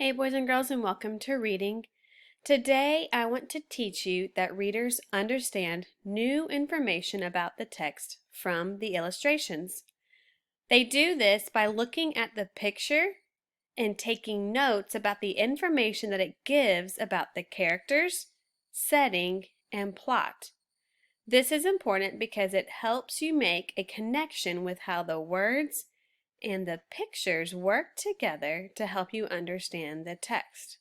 Hey boys and girls, and welcome to reading. Today I want to teach you that readers understand new information about the text from the illustrations. They do this by looking at the picture and taking notes about the information that it gives about the characters, setting, and plot. This is important because it helps you make a connection with how the words and the pictures work together to help you understand the text.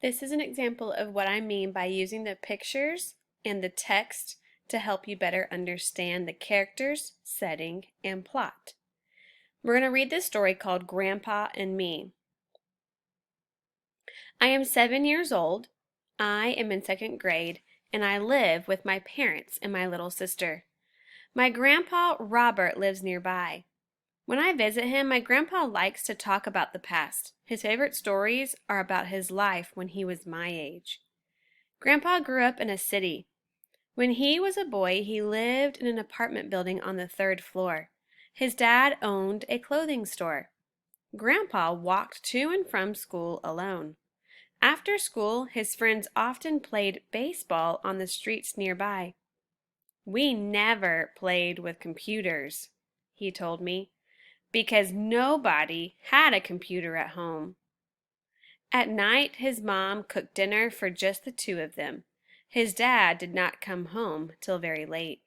This is an example of what I mean by using the pictures and the text to help you better understand the characters, setting, and plot. We're going to read this story called Grandpa and Me. I am 7 years old. I am in second grade, and I live with my parents and my little sister. My grandpa Robert lives nearby. When I visit him, my grandpa likes to talk about the past. His favorite stories are about his life when he was my age. Grandpa grew up in a city. When he was a boy, he lived in an apartment building on the third floor. His dad owned a clothing store. Grandpa walked to and from school alone. After school, his friends often played baseball on the streets nearby. We never played with computers, he told me, because nobody had a computer at home. At night, his mom cooked dinner for just the two of them. His dad did not come home till very late.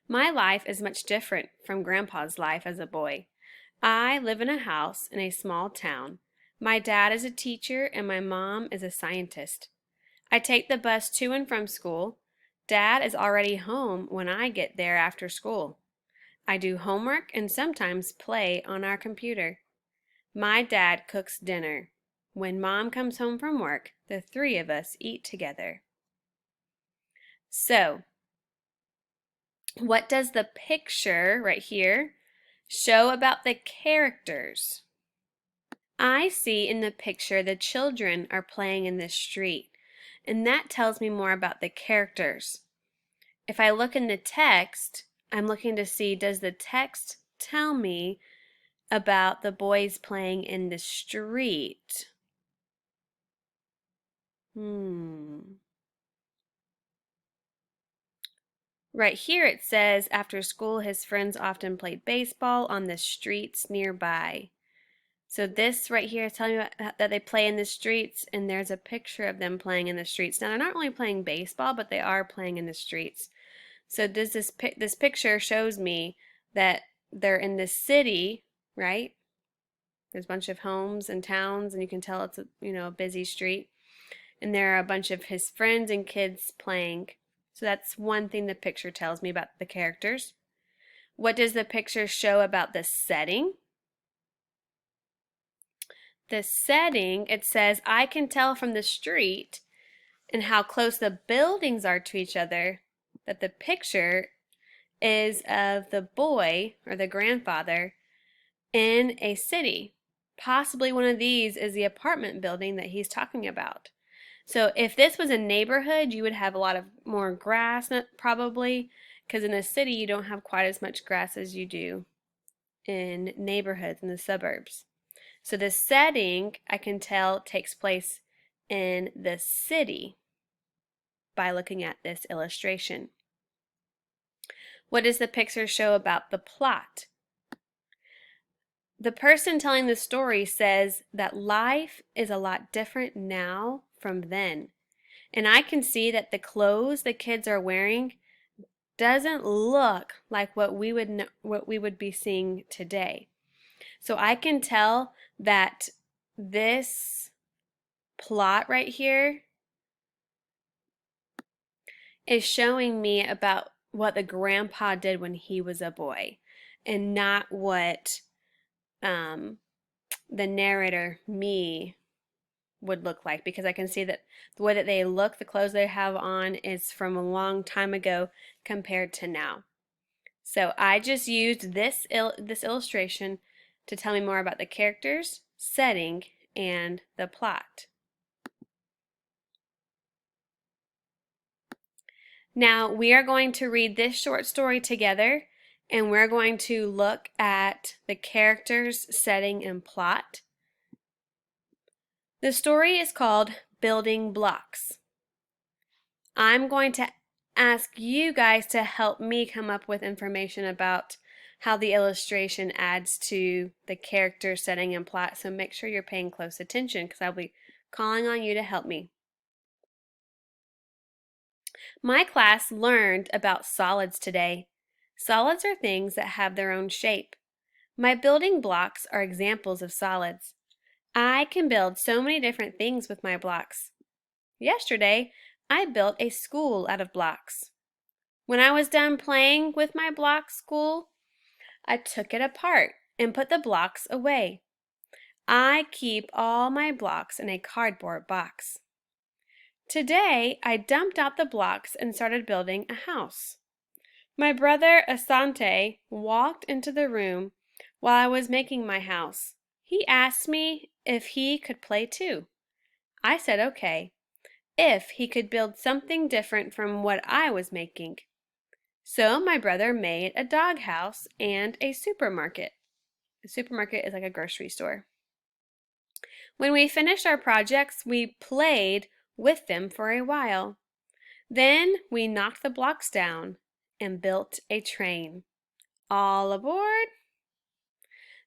My life is much different from Grandpa's life as a boy. I live in a house in a small town. My dad is a teacher and my mom is a scientist. I take the bus to and from school. Dad is already home when I get there after school. I do homework and sometimes play on our computer. My dad cooks dinner. When Mom comes home from work, the three of us eat together. So, what does the picture right here show about the characters? I see in the picture the children are playing in the street, and that tells me more about the characters. If I look in the text, I'm looking to see, does the text tell me about the boys playing in the street? Right here it says, after school, his friends often played baseball on the streets nearby. So this right here is telling me that they play in the streets, and there's a picture of them playing in the streets. Now, they're not really playing baseball, but they are playing in the streets. So this picture shows me that they're in the city, right? There's a bunch of homes and towns, and you can tell it's a busy street. And there are a bunch of his friends and kids playing. So that's one thing the picture tells me about the characters. What does the picture show about the setting? The setting, it says, I can tell from the street and how close the buildings are to each other that the picture is of the boy or the grandfather in a city. Possibly one of these is the apartment building that he's talking about. So if this was a neighborhood, you would have a lot of more grass probably, because in a city you don't have quite as much grass as you do in neighborhoods in the suburbs. So the setting, I can tell, takes place in the city by looking at this illustration. What does the picture show about the plot? The person telling the story says that life is a lot different now from then. And I can see that the clothes the kids are wearing doesn't look like what we would be seeing today. So I can tell that this plot right here is showing me about what the grandpa did when he was a boy, and not what the narrator, me, would look like, because I can see that the way that they look, the clothes they have on, is from a long time ago compared to now. So I just used this illustration to tell me more about the characters, setting, and the plot. Now we are going to read this short story together, and we're going to look at the characters, setting, and plot. The story is called Building Blocks. I'm going to ask you guys to help me come up with information about how the illustration adds to the character, setting, and plot, so make sure you're paying close attention because I'll be calling on you to help me. My class learned about solids today. Solids are things that have their own shape. My building blocks are examples of solids. I can build so many different things with my blocks. Yesterday, I built a school out of blocks. When I was done playing with my block school, I took it apart and put the blocks away. I keep all my blocks in a cardboard box. Today, I dumped out the blocks and started building a house. My brother Asante walked into the room while I was making my house. He asked me if he could play too. I said okay, if he could build something different from what I was making. So my brother made a doghouse and a supermarket. A supermarket is like a grocery store. When we finished our projects, we played with them for a while. Then we knocked the blocks down and built a train. All aboard!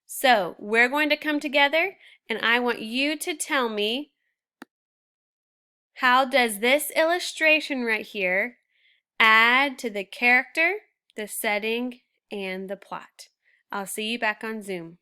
So we're going to come together and I want you to tell me, how does this illustration right here add to the character, the setting, and the plot? I'll see you back on Zoom.